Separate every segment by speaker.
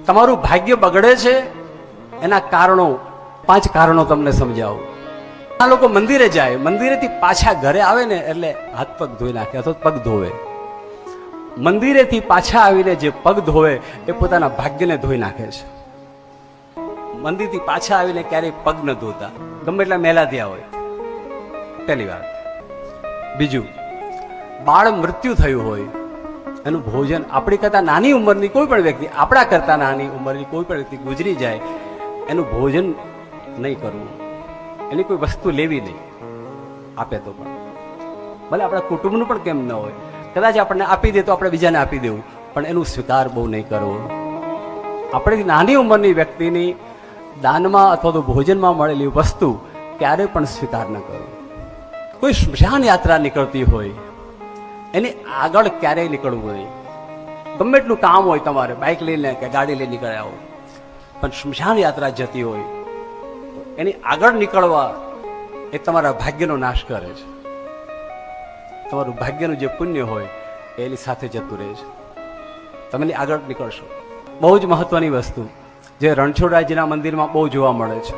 Speaker 1: તમારું ભાગ્ય બગડે છે એના કારણો 5 કારણો તમને સમજાવું. આ લોકો મંદિરે જાય, મંદિરેથી પાછા ઘરે આવે ને એટલે હાથ પગ ધોઈ નાખે અથવા પગ ધોવે. મંદિરેથી પાછા આવીને જે પગ ધોવે એ પોતાના ભાગ્યને ધોઈ નાખે છે. મંદિરથી પાછા આવીને ક્યારેય પગ ન ધોતા, ગમે એટલા મેલા થયા હોય. પહેલી વાત. બીજું, બાળ મૃત્યુ થયું હોય એનું ભોજન, આપણી કરતા નાની ઉંમરની કોઈ પણ વ્યક્તિ, આપણા કરતા નાની ઉંમરની કોઈ પણ વ્યક્તિ ગુજરી જાય એનું ભોજન નહીં કરવું, એની કોઈ વસ્તુ લેવી નહીં. આપે તો પણ ભલે આપણા કુટુંબનું પણ કેમ ન હોય, કદાચ આપણને આપી દે તો આપણે બીજાને આપી દેવું, પણ એનું સ્વીકાર બહુ નહીં કરવો. આપણે નાની ઉંમરની વ્યક્તિની દાનમાં અથવા તો ભોજનમાં મળેલી વસ્તુ ક્યારેય પણ સ્વીકાર ન કરવો. કોઈ સ્મશાન યાત્રા નીકળતી હોય એની આગળ ક્યારેય નીકળવું નહીં. ગમે એટલું કામ હોય તમારે, બાઇક લઈને કે ગાડી લઈને નીકળ્યા હોય, પણ સ્મશાન યાત્રા જતી હોય એની આગળ નીકળવા એ તમારા ભાગ્યનો નાશ કરે છે. તમારું ભાગ્યનું જે પુણ્ય હોય એની સાથે જતું રહે છે. તમે આગળ નીકળશો. બહુ જ મહત્વની વસ્તુ જે રણછોડરાયજીના મંદિરમાં બહુ જોવા મળે છે.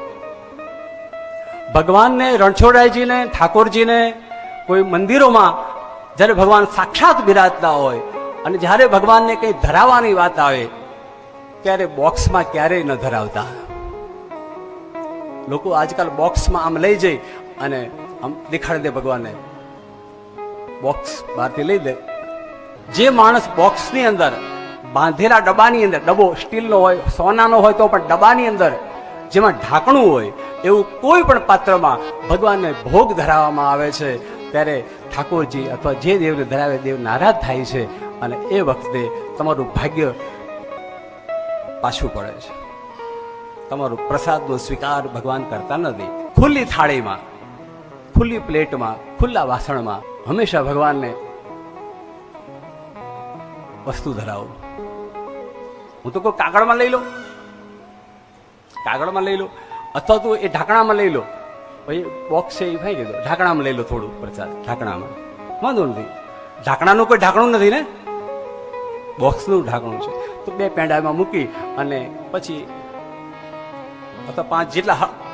Speaker 1: ભગવાનને, રણછોડરાયજીને, ઠાકોરજીને કોઈ મંદિરોમાં જ્યારે ભગવાન સાક્ષાત બિરાજતા હોય અને જ્યારે ભગવાનને કંઈ ધરાવવાની વાત આવે ત્યારે બોક્સમાં ક્યારેય ન ધરાવતા. લોકો આજકાલ બોક્સમાં આમ લઈ જઈ અને આમ દેખાડી દે ભગવાનને, બોક્સ બહારથી લઈ દે. જે માણસ બોક્સની અંદર બાંધેલા ડબ્બાની અંદર, ડબ્બો સ્ટીલનો હોય, સોનાનો હોય તો પણ ડબ્બાની અંદર જેમાં ઢાંકણું હોય એવું કોઈ પણ પાત્રમાં ભગવાનને ભોગ ધરાવવામાં આવે છે ત્યારે ઠાકોરજી અથવા જે દેવને ધરાવે દેવ નારાજ થાય છે અને એ વખતે તમારું ભાગ્ય પાછું પડે છે. તમારું પ્રસાદનો સ્વીકાર ભગવાન કરતા નથી. ખુલ્લી થાળીમાં, ખુલ્લી પ્લેટમાં, ખુલ્લા વાસણમાં હંમેશા ભગવાનને વસ્તુ ધરાવો. હું તો કોઈ કાગળમાં લઈ લો, કાગળમાં લઈ લો, અથવા તો એ ઢાંકણામાં લઈ લો. પછી બોક્સ છે એ ભાઈ કીધું ઢાંકણામાં લઈ લો થોડું પ્રસાદ, ઢાંકણામાં વાંધો નથી. ઢાંકણાનું કોઈ ઢાંકણું નથી ને, બોક્સનું ઢાંકણું છે. તો 2 પેંડામાં મૂકી અને પછી અથવા 5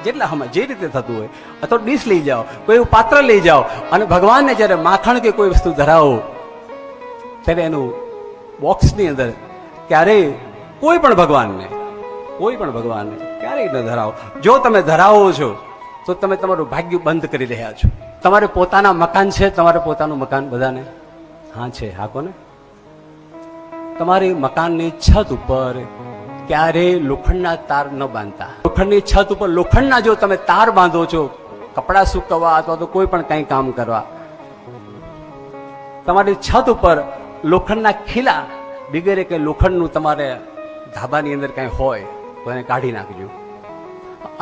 Speaker 1: જેટલા હમણાં જે રીતે થતું હોય, અથવા ડીશ લઈ જાઓ, કોઈ એવું પાત્ર લઈ જાઓ અને ભગવાનને જ્યારે માખણ કે કોઈ વસ્તુ ધરાવો ત્યારે એનું બોક્સની અંદર ક્યારેય કોઈ પણ ભગવાનને ક્યારેય ન ધરાવો. જો તમે ધરાવો છો તો તમે તમારું ભાગ્ય બંધ કરી રહ્યા છો. તમારે પોતાના મકાન છે, તમારે પોતાનું મકાન બધાને હા છે, હા કોને? તમારી મકાનની છત ઉપર ક્યારેય લોખંડના તાર ન બાંધતા. લોખંડની છત ઉપર લોખંડના જો તમે તાર બાંધો છો કપડાં સૂકવવા અથવા તો કોઈ પણ કંઈ કામ કરવા, તમારી છત ઉપર લોખંડના ખીલા વગેરે કે લોખંડનું તમારે ધાબાની અંદર કંઈ હોય તો એને કાઢી નાખજો.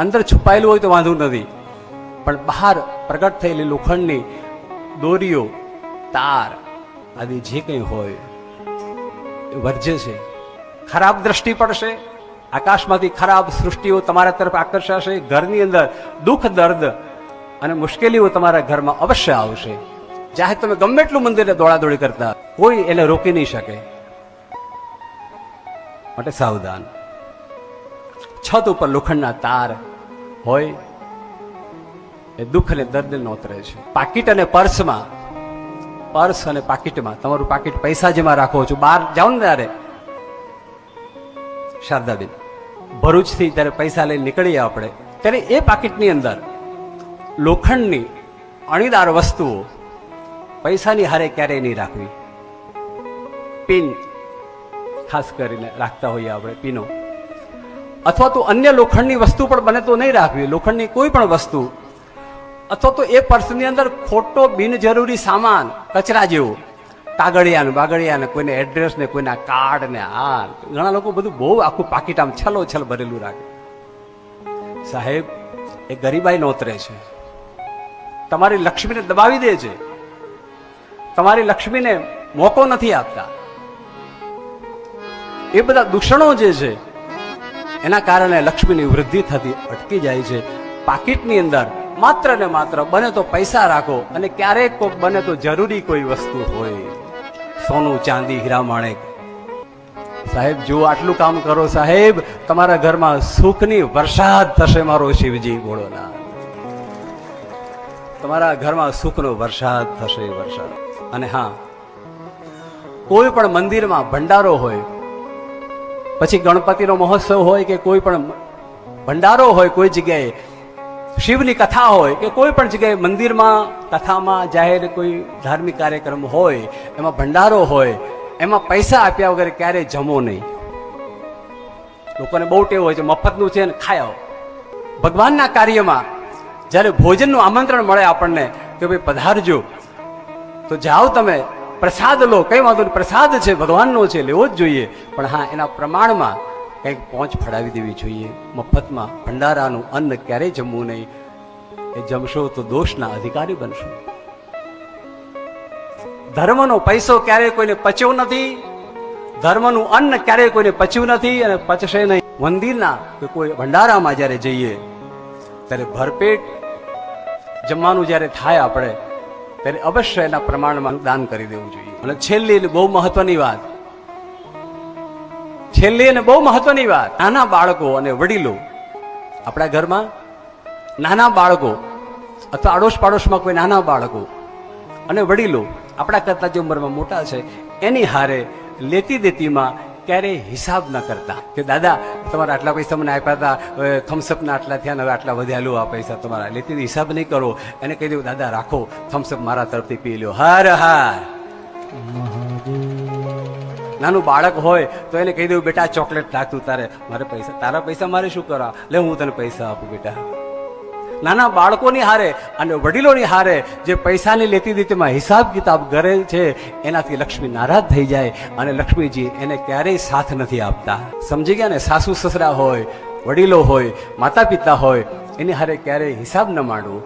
Speaker 1: અંદર છુપાયેલું હોય તો વાંધો નથી, પણ બહાર પ્રગટ થયેલી લોખંડની દોરીઓ, તાર આદિ જે કંઈ હોય એ વર્જ્ય છે. ખરાબ દ્રષ્ટિ પડશે, આકાશમાંથી ખરાબ સૃષ્ટિઓ તમારા તરફ આકર્ષાશે. ઘરની અંદર દુઃખ, દર્દ અને મુશ્કેલીઓ તમારા ઘરમાં અવશ્ય આવશે. ચાહે તમે ગમે એટલું મંદિરે દોડાદોડી કરતા, કોઈ એને રોકી નહીં શકે. માટે સાવધાન. છત ઉપર લોખંડના તાર હોય એ દુઃખ અને દર્દ નોતરે છે. પાકીટ અને પર્સમાં, પર્સ અને પાકીટમાં, તમારું પાકીટ પૈસા જેમાં રાખો છો, બહાર જાઓ ને ત્યારે શારદાબેન ભરૂચથી ત્યારે પૈસા લઈને નીકળીએ આપણે, ત્યારે એ પાકીટની અંદર લોખંડની અણીદાર વસ્તુઓ પૈસાની હારે ક્યારેય નહીં રાખવી. પિન ખાસ કરીને રાખતા હોઈએ આપણે, પીનો, અથવા તો અન્ય લોખંડની વસ્તુ પણ બને તો નહીં રાખવી. લોખંડની કોઈ પણ વસ્તુ, અથવા તો એ પર્સની અંદર ખોટો બિનજરૂરી સામાન, કચરા જેવો, કાગળિયા ને બાગળિયા ને કોઈને એડ્રેસ ને કોઈના કાર્ડ ને આ ઘણા લોકો બધું બહુ આખું પાકીટ આમ છલો ભરેલું રાખે. સાહેબ એ ગરીબાઈ નોતરે છે. તમારી લક્ષ્મીને દબાવી દે છે, તમારી લક્ષ્મીને મોકો નથી આપતા. એ બધા દૂષણો જે છે એના કારણે લક્ષ્મીની વૃદ્ધિ થતી અટકી જાય છે. પાકીટની અંદર માત્ર ને માત્ર બને તો પૈસા રાખો, અને ક્યારેક કોઈ બને તો જરૂરી કોઈ વસ્તુ હોય, સોનું, ચાંદી, હીરા, માણેક, સાહેબ જો આટલું કામ કરો સાહેબ, તમારા ઘરમાં સુખની વરસાદ થશે. મારો શિવજી બોલોના, તમારા ઘરમાં સુખનો વરસાદ થશે, વરસાદ. અને હા, કોઈ પણ મંદિરમાં ભંડારો હોય, પછી ગણપતિનો મહોત્સવ હોય કે કોઈ પણ ભંડારો હોય, કોઈ જગ્યાએ શિવની કથા હોય કે કોઈ પણ જગ્યાએ મંદિરમાં કથામાં જાહેર કોઈ ધાર્મિક કાર્યક્રમ હોય, એમાં ભંડારો હોય, એમાં પૈસા આપ્યા વગર ક્યારેય જમો નહીં. લોકોને બહુ ટેવ હોય છે મફતનું છે ને ખાઈ આવો. ભગવાનના કાર્યમાં જ્યારે ભોજનનું આમંત્રણ મળે આપણને કે ભાઈ પધારજો, તો જાઓ તમે, પ્રસાદ લો, કઈ વાંધો નહીં, પ્રસાદ છે, ભગવાનનો છે, લેવો જ જોઈએ. પણ હા, એના પ્રમાણમાં કંઈક પહોંચ ફડાવી દેવી જોઈએ. મફતમાં ભંડારાનું અન્ન ક્યારેય જમવું નહીં. એ જમશો તો દોષના અધિકારી બનશો. ધર્મનો પૈસો ક્યારેય કોઈને પચ્યો નથી, ધર્મનું અન્ન ક્યારેય કોઈને પચ્યું નથી અને પચશે નહીં. મંદિરના કે કોઈ ભંડારામાં જ્યારે જઈએ ત્યારે ભરપેટ જમવાનું જ્યારે થાય આપણે, ત્યારે અવશ્ય એના પ્રમાણમાં દાન કરી દેવું જોઈએ. અને છેલ્લી બહુ મહત્વની વાત, છેલ્લી અને બહુ મહત્વની વાત, નાના બાળકો અને વડીલો, આપણા ઘરમાં નાના બાળકો અથવા આડોશ પાડોશમાં કોઈ નાના બાળકો અને વડીલો આપણા કરતા જે ઉંમરમાં મોટા છે એની હારે લેતી દેતીમાં ક્યારેય હિસાબ ન કરતા કે દાદા તમારા આટલા પૈસા મને આપ્યા હતા, થમ્સઅપના આટલા થયા ને હવે આટલા વધ્યા, લો આ પૈસા તમારા. લેતી હિસાબ નહીં કરો. એને કહી દઉં દાદા રાખો, થમ્સઅપ મારા તરફથી પી લ્યો. હર હર. નાનું બાળક હોય તો એને કહી દઉં બેટા ચોકલેટ રાખતું, તારે મારે પૈસા, તારા પૈસા મારે શું કરવા, લે હું તને પૈસા આપું બેટા. નાના બાળકોની હારે અને વડીલોની હારે જે પૈસાની લેતી દીતીમાં હિસાબ કિતાબ કરે છે, એનાથી લક્ષ્મી નારાજ થઈ જાય અને લક્ષ્મીજી એને ક્યારેય સાથ નથી આપતા. સમજી ગયા ને? સાસુ સસરા હોય, વડીલો હોય, માતા પિતા હોય, એની હારે ક્યારેય હિસાબ ન માંડવો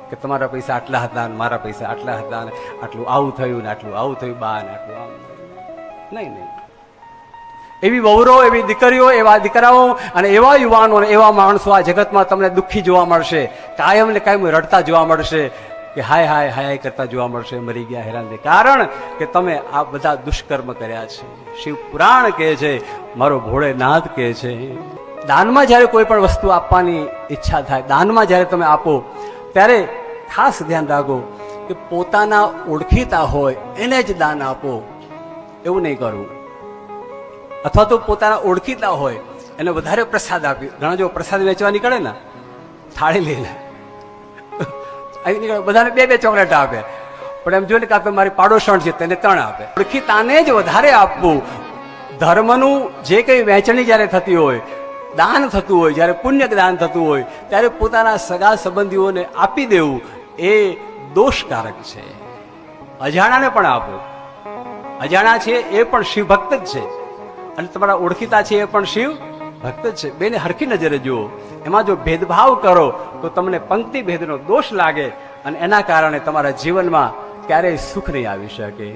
Speaker 1: કે તમારા પૈસા આટલા હતા ને મારા પૈસા આટલા હતા ને આટલું આવું થયું ને આટલું આવું થયું, બા ને આટલું આવું. નહીં નહીં. એવી વહુરો, એવી દીકરીઓ, એવા દીકરાઓ અને એવા યુવાનો અને એવા માણસો આ જગતમાં તમને દુઃખી જોવા મળશે, કાયમ ને કાયમ રડતા જોવા મળશે, કે હાય હાય હાય કરતા જોવા મળશે, મરી ગયા, હેરાન થઈ. કારણ કે તમે આ બધા દુષ્કર્મ કર્યા છે. શિવ પુરાણ કહે છે, મારો ભોળેનાથ કહે છે, દાનમાં જ્યારે કોઈ પણ વસ્તુ આપવાની ઈચ્છા થાય, દાનમાં જ્યારે તમે આપો ત્યારે ખાસ ધ્યાન રાખો કે પોતાના ઓળખીતા હોય એને જ દાન આપો, એવું નહીં કરવું. અથવા તો પોતાના ઓળખીતા હોય એને વધારે પ્રસાદ આપી. ઘણા જો પ્રસાદ વેચવા નીકળે ને, થાળી લઈને અહીં નીકળે, બધાને બે બે ચોકલેટ આપે, પણ એમ જોઈને કે આપે મારી પાડોશણ છે તેને 3 આપે. ઓળખીતાને જ વધારે આપવું. ધર્મનું જે કંઈ વહેંચણી જ્યારે થતી હોય, દાન થતું હોય, જ્યારે પુણ્ય દાન થતું હોય, ત્યારે પોતાના સગા સંબંધીઓને આપી દેવું એ દોષકારક છે. અજાણાને પણ આપો. અજાણા છે એ પણ શિવ ભક્ત જ છે અને તમારા ઓળખીતા છે એ પણ શિવ ભક્ત જ છે. બેને હરખી નજરે જુઓ. એમાં જો ભેદભાવ કરો તો તમને પંક્તિ ભેદનો દોષ લાગે અને એના કારણે તમારા જીવનમાં ક્યારેય સુખ નહીં આવી શકે.